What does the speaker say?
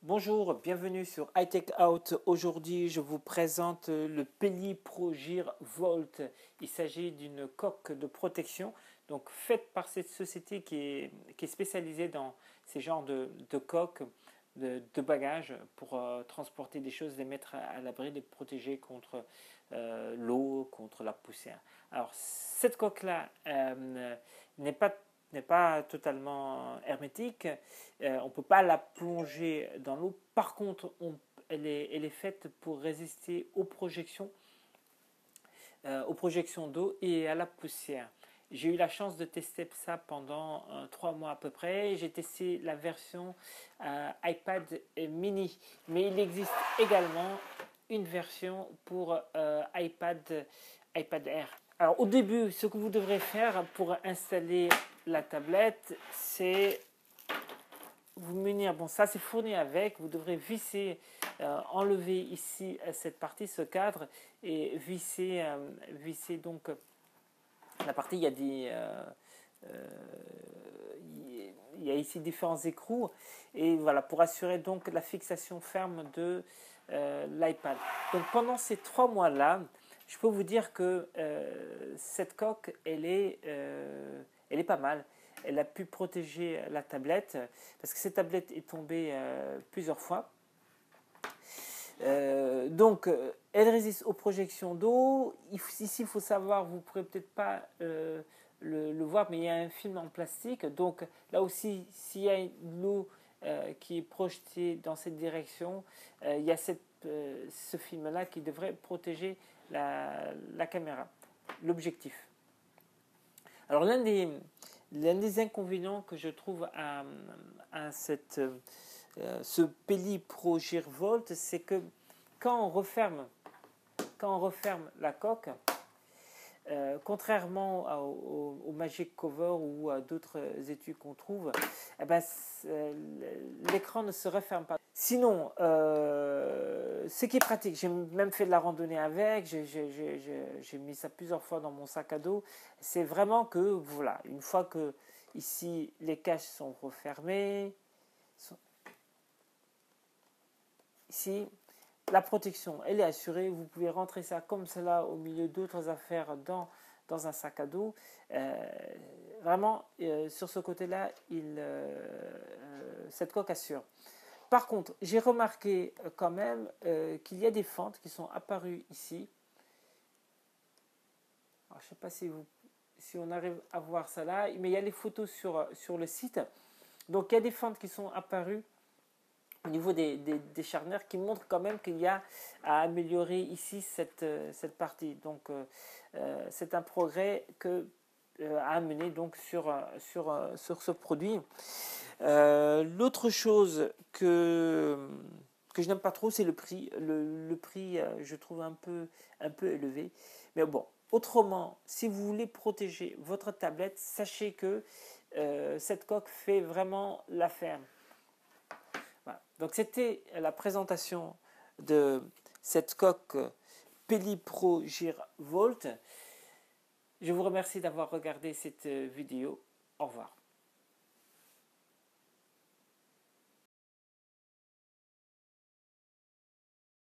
Bonjour, bienvenue sur Hightech Out. Aujourd'hui, je vous présente le Peli Pro Gir Volt. Il s'agit d'une coque de protection donc faite par cette société qui est spécialisée dans ces genres de coques de bagages pour transporter des choses, les mettre à l'abri, les protéger contre l'eau, contre la poussière. Alors, cette coque-là n'est pas totalement hermétique. On ne peut pas la plonger dans l'eau. Par contre, elle est faite pour résister aux projections d'eau et à la poussière. J'ai eu la chance de tester ça pendant 3 mois à peu près. J'ai testé la version iPad mini, mais il existe également une version pour iPad Air. Alors au début, ce que vous devrez faire pour installer la tablette, c'est vous munir. Bon, ça c'est fourni avec. Vous devrez visser, enlever ici cette partie, ce cadre, et visser donc la partie. Il y a ici différents écrous, et voilà, pour assurer donc la fixation ferme de l'iPad. Donc pendant ces 3 mois-là, je peux vous dire que cette coque, elle est pas mal. Elle a pu protéger la tablette, parce que cette tablette est tombée plusieurs fois. Donc, elle résiste aux projections d'eau. Ici, il faut savoir, vous ne pourrez peut-être pas le voir, mais il y a un film en plastique. Donc, là aussi, s'il y a de l'eau qui est projetée dans cette direction, il y a ce film-là qui devrait protéger la caméra, l'objectif. Alors, l'un des inconvénients que je trouve à ce Peli Pro Gir Volt, c'est que quand on referme la coque, contrairement au Magic Cover ou à d'autres étuis qu'on trouve, l'écran ne se referme pas. Sinon, ce qui est pratique, j'ai même fait de la randonnée avec, j'ai mis ça plusieurs fois dans mon sac à dos, c'est vraiment que, voilà, une fois que ici les caches sont refermées, ici, la protection, elle est assurée. Vous pouvez rentrer ça comme cela au milieu d'autres affaires dans un sac à dos. Vraiment, sur ce côté-là, cette coque assure. Par contre, j'ai remarqué quand même qu'il y a des fentes qui sont apparues ici. Alors, je ne sais pas si on arrive à voir ça là, mais il y a les photos sur le site. Donc, il y a des fentes qui sont apparues au niveau des charnières qui montrent quand même qu'il y a à améliorer ici cette partie. Donc c'est un progrès à amener donc sur ce produit. L'autre chose que je n'aime pas trop, c'est le prix. Le prix, je trouve un peu élevé. Mais bon, autrement, si vous voulez protéger votre tablette, sachez que cette coque fait vraiment l'affaire. Voilà. Donc c'était la présentation de cette coque Peli Pro Gir Volt. Je vous remercie d'avoir regardé cette vidéo. Au revoir.